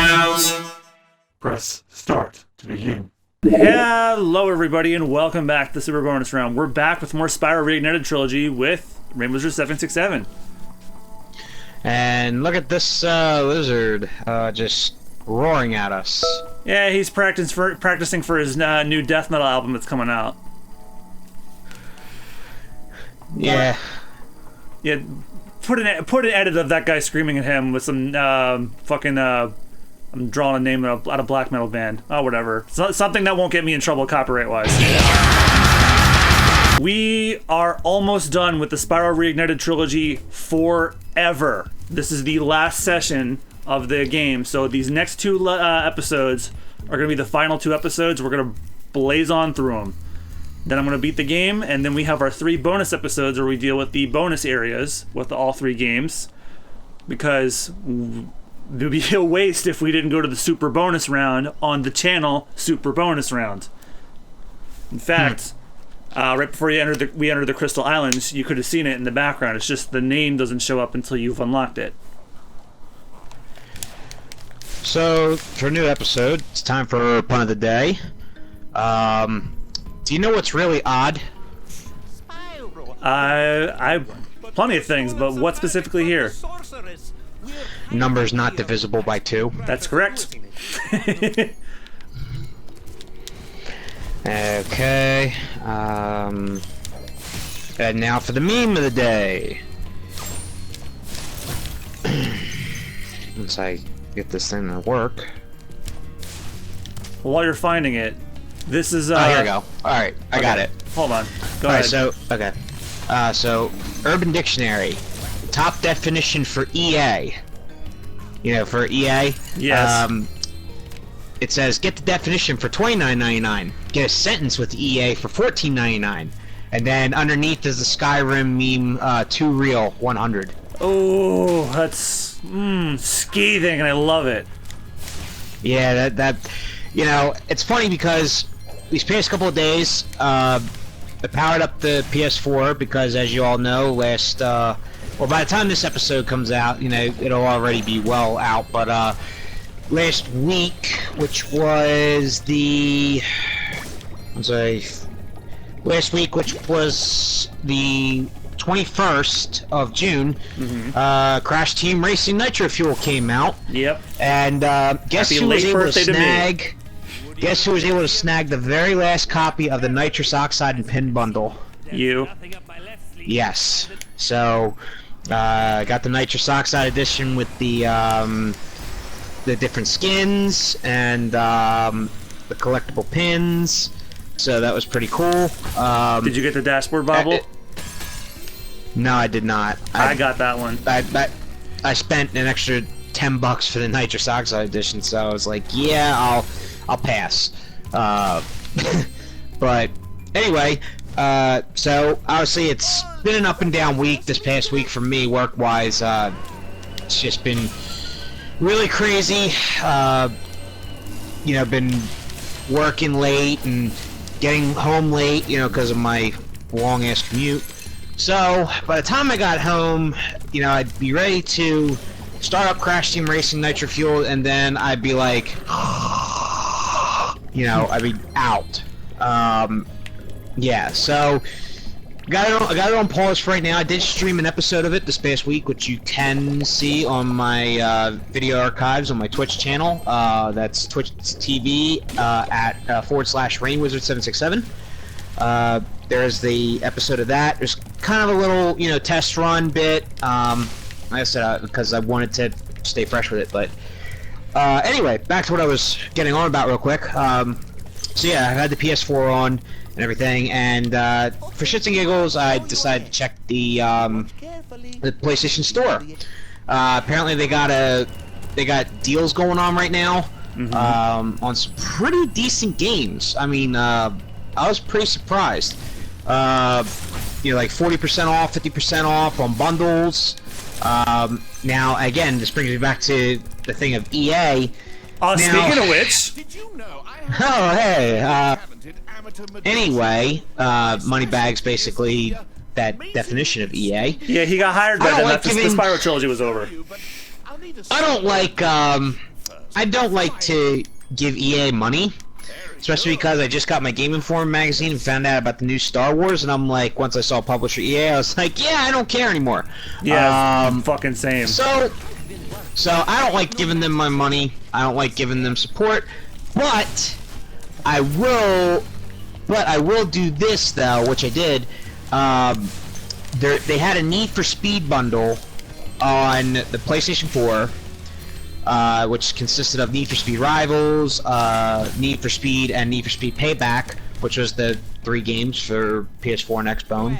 rounds. Press start to begin. Hello everybody and welcome back to the Super Bonus Round. We're back with more Spyro Reignited Trilogy with Rainbow 767. And look at this lizard just roaring at us. Yeah, he's practicing for his new death metal album that's coming out. Yeah. Yeah, put an edit of that guy screaming at him with some I'm drawing a name out of black metal band. Oh, whatever. Something that won't get me in trouble copyright-wise. We are almost done with the Spyro Reignited Trilogy forever. This is the last session of the game, so these next two episodes are going to be the final two episodes. We're going to blaze on through them. Then I'm going to beat the game, and then we have our 3 bonus episodes where we deal with the bonus areas with all 3 games, because it would be a waste if we didn't go to the Super Bonus Round on the channel Super Bonus Round. In fact, right before we entered the Crystal Islands, you could have seen it in the background. It's just the name doesn't show up until you've unlocked it. So, for a new episode, it's time for Pun of the Day. Do you know what's really odd? I plenty of things, but what specifically here? Numbers not divisible by 2. That's correct. Okay. And now for the meme of the day. Once I get this thing to work. While you're finding it, this is oh, here we go. Alright, I got it. Hold on. Go ahead. So, okay. So, Urban Dictionary. Top definition for EA. You know, for EA? Yes. It says, get the definition for $29.99. Get a sentence with EA for $14.99. And then underneath is the Skyrim meme, Too Real 100. Oh, that's scathing, and I love it. Yeah, that you know, it's funny because these past couple of days, I powered up the PS4 because, as you all know, well, by the time this episode comes out, you know, it'll already be well out, but last week, which was the last week, which was the 21st of June, Crash Team Racing Nitro Fuel came out. Yep. And guess who was able to snag? Guess who was able to snag the very last copy of the Nitrous Oxide and Pin bundle? You. Yes. So, got the Nitrous Oxide edition with the different skins and the collectible pins. So that was pretty cool. Did you get the dashboard bobble? No, I did not. I got that one. I spent an extra $10 for the Nitrous Oxide edition, so I was like, yeah, I'll pass. But anyway, so obviously it's been an up and down week this past week for me, work-wise. It's just been really crazy. You know, been working late and getting home late, you know, because of my long-ass commute. So, by the time I got home, you know, I'd be ready to start up Crash Team Racing Nitro Fuel, and then I'd be like, you know, I'd be out. Yeah, so, I got it on pause for right now. I did stream an episode of it this past week, which you can see on my video archives on my Twitch channel. That's Twitch TV at /RainWizard767. There's the episode of that. There's kind of a little, you know, test run bit. Like I said, because I wanted to stay fresh with it. But anyway, back to what I was getting on about real quick. So yeah, I had the PS4 on and everything, and for shits and giggles, I decided to check the PlayStation Store. Apparently, they got deals going on right now on some pretty decent games. I mean, I was pretty surprised. You know, like 40% off, 50% off on bundles. Now, again, this brings me back to the thing of EA. Speaking of which, Did you know I oh hey, anyway, Moneybags basically that definition of EA. yeah, he got hired by them after the Spyro Trilogy was over. I don't like I don't like to give EA money, especially because I just got my Game Informer magazine and found out about the new Star Wars, and I'm like, once I saw publisher EA, I was like, yeah, I don't care anymore. Yeah, fucking same. So I don't like giving them my money. I don't like giving them support, but I will do this though, which I did. They had a Need for Speed bundle on the PlayStation 4, which consisted of Need for Speed Rivals, Need for Speed, and Need for Speed Payback, which was the 3 games for PS4 and Xbone.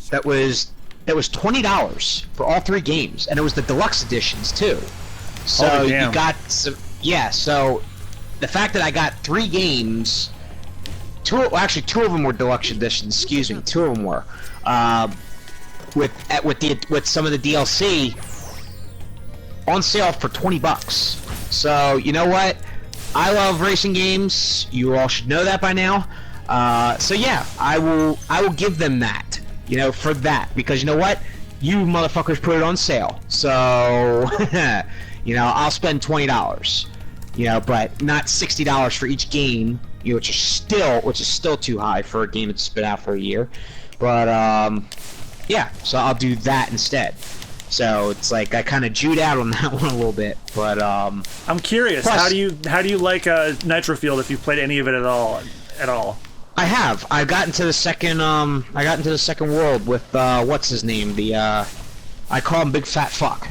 That was $20 for all 3 games, and it was the deluxe editions too. So you got some, yeah. So the fact that I got 3 games, two of them were deluxe editions. Excuse me, 2 of them were. With some of the DLC on sale for $20. So you know what? I love racing games. You all should know that by now. So yeah, I will give them that. You know, for that, because you know what? You motherfuckers put it on sale. So you know, I'll spend $20. You know, but not $60 for each game. You know, which is still too high for a game that's been out for a year. But yeah, so I'll do that instead. So it's like I kind of Jewed out on that one a little bit, but I'm curious. Plus, how do you like Nitro Field if you've played any of it at all? I have. I got into the second. I got into the second world with what's his name? I call him Big Fat Fuck.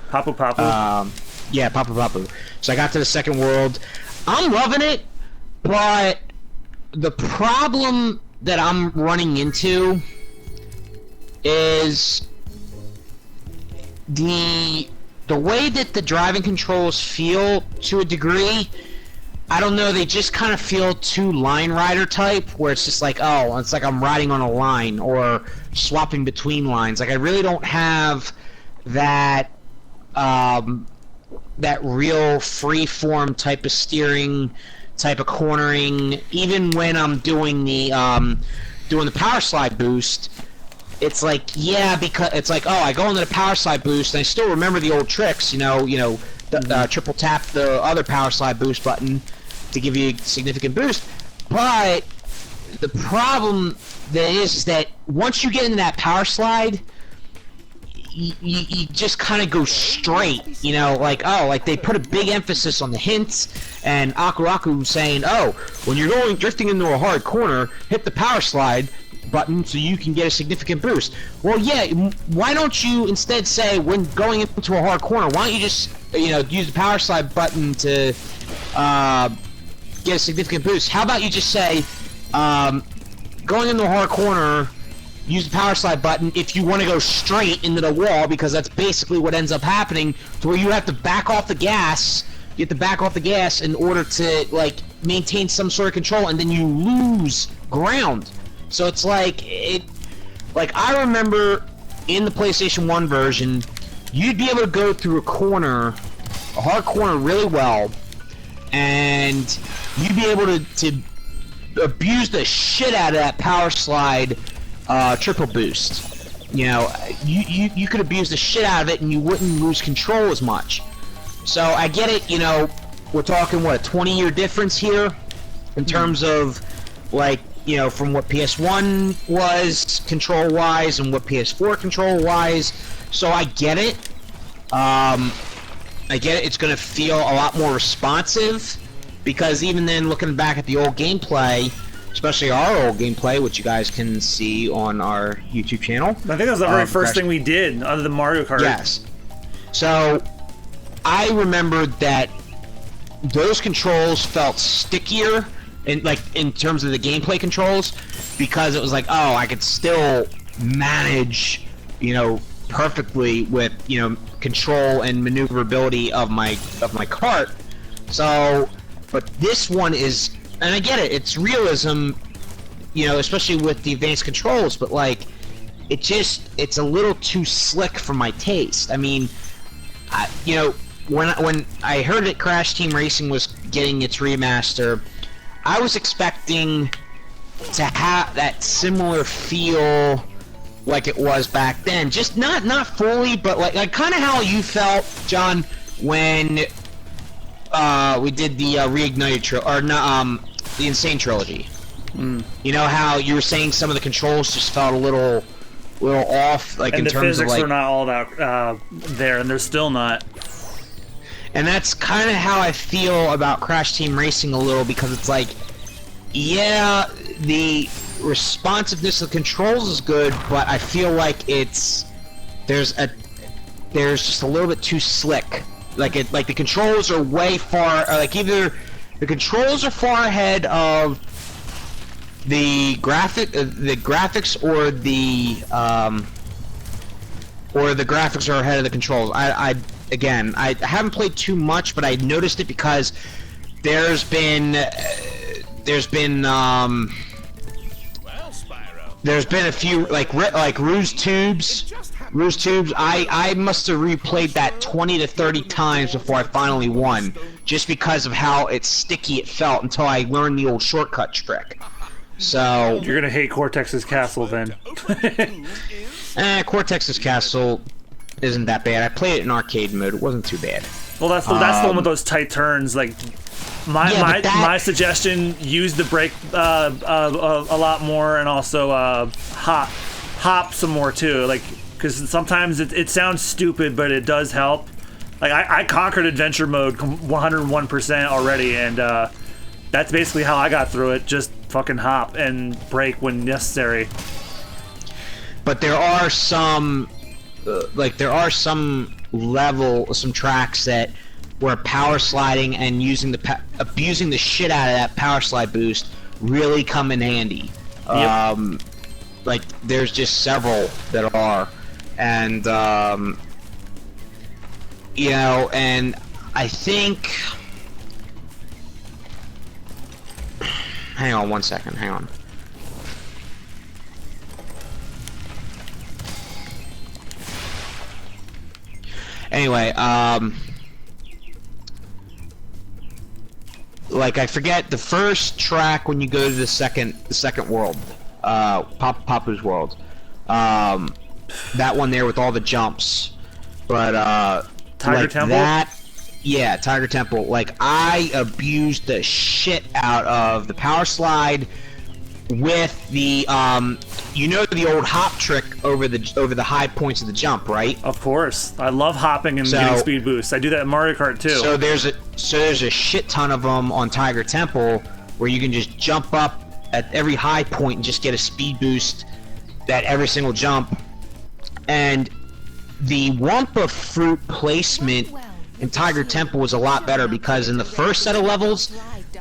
Papu Papu. Yeah, Papu Papu. So I got to the second world. I'm loving it, but the problem that I'm running into is the way that the driving controls feel to a degree. I don't know, they just kind of feel too line rider type, where it's just like, oh, it's like I'm riding on a line or swapping between lines. Like I really don't have that that real free-form type of steering, type of cornering. Even when I'm doing the power slide boost, it's like, yeah, because it's like, oh, I go into the power slide boost and I still remember the old tricks, triple tap the other power slide boost button to give you a significant boost. But the problem that is that once you get into that power slide, you just kind of go straight, like they put a big emphasis on the hints, and Aku Aku saying, oh, when you're drifting into a hard corner, hit the power slide button so you can get a significant boost. Well, yeah, why don't you instead say, when going into a hard corner, why don't you just, use the power slide button to get a significant boost? How about you just say, going into a hard corner, use the power slide button if you want to go straight into the wall, because that's basically what ends up happening, to where you have to back off the gas. You have to back off the gas in order to, maintain some sort of control, and then you lose ground. So it's I remember in the PlayStation 1 version, you'd be able to go through a hard corner really well, and you'd be able to abuse the shit out of that power slide triple boost. You could abuse the shit out of it and you wouldn't lose control as much. So I get it, we're talking, what, a 20-year difference here in terms of, from what PS1 was control-wise and what PS4 control-wise. So I get it. It's going to feel a lot more responsive, because even then, looking back at the old gameplay, especially our old gameplay, which you guys can see on our YouTube channel. I think that was the very first thing we did, other than Mario Kart. Yes. So I remembered that those controls felt stickier, in terms of the gameplay controls, because it was like, oh, I could still manage, perfectly with, control and maneuverability of my cart. So, but this one is, and I get it, it's realism, especially with the advanced controls, but it's a little too slick for my taste. I mean, when I heard that Crash Team Racing was getting its remaster, I was expecting to have that similar feel like it was back then. Just not fully, but like kind of how you felt, John, when we did the Reignited the Insane Trilogy. You know how you were saying some of the controls just felt a little off, like and in terms of like. And the physics are not all that there, and they're still not. And that's kind of how I feel about Crash Team Racing a little, because it's like, yeah, the responsiveness of the controls is good, but I feel like there's just a little bit too slick. Like the controls are way far, like either the controls are far ahead of the graphics, or the graphics are ahead of the controls. I haven't played too much, but I noticed it because there's been a few like Ruse Tubes. I must have replayed that 20 to 30 times before I finally won, just because of how sticky it felt until I learned the old shortcut trick. So you're gonna hate Cortex's Castle then. Cortex's Castle isn't that bad. I played it in arcade mode. It wasn't too bad. Well, that's the one with those tight turns. Like my suggestion: use the brake a lot more, and also hop some more too. Like, because sometimes it sounds stupid, but it does help. Like I conquered adventure mode 101% already, and that's basically how I got through it. Just fucking hop and brake when necessary. But there are some, some tracks that where power sliding and abusing the shit out of that power slide boost really come in handy. Yep. Like there's just several that are, and you know, and I think. Hang on one second, hang on. Anyway, like I forget the first track when you go to the second world, Papu's world. That one there with all the jumps, but Tiger like Temple? that. Yeah, Tiger Temple. Like, I abused the shit out of the power slide with the, you know the old hop trick over the high points of the jump, right? Of course. I love hopping and getting speed boosts. I do that in Mario Kart too. So there's a shit ton of them on Tiger Temple where you can just jump up at every high point and just get a speed boost at every single jump. And the Wumpa Fruit placement in Tiger Temple was a lot better, because in the first set of levels,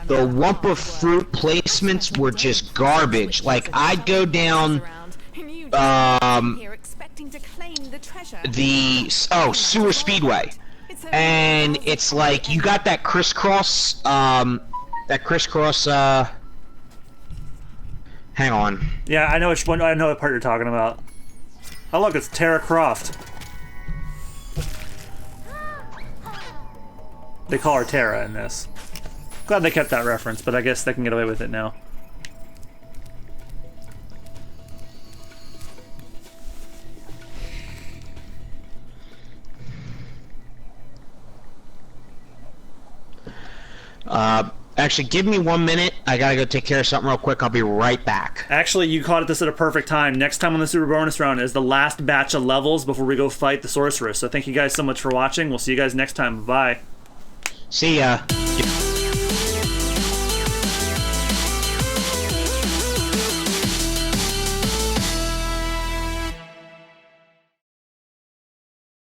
the Wumpa Fruit placements were just garbage. Like, I'd go down Sewer Speedway, and it's like you got that crisscross hang on. Yeah, I know which one. I know what part you're talking about. Oh look, it's Tara Croft. They call her Tara in this. Glad they kept that reference, but I guess they can get away with it now. Actually, give me 1 minute. I gotta go take care of something real quick. I'll be right back. Actually, you caught this at a perfect time. Next time on the Super Bonus Round is the last batch of levels before we go fight the Sorceress. So thank you guys so much for watching. We'll see you guys next time. Bye. See ya.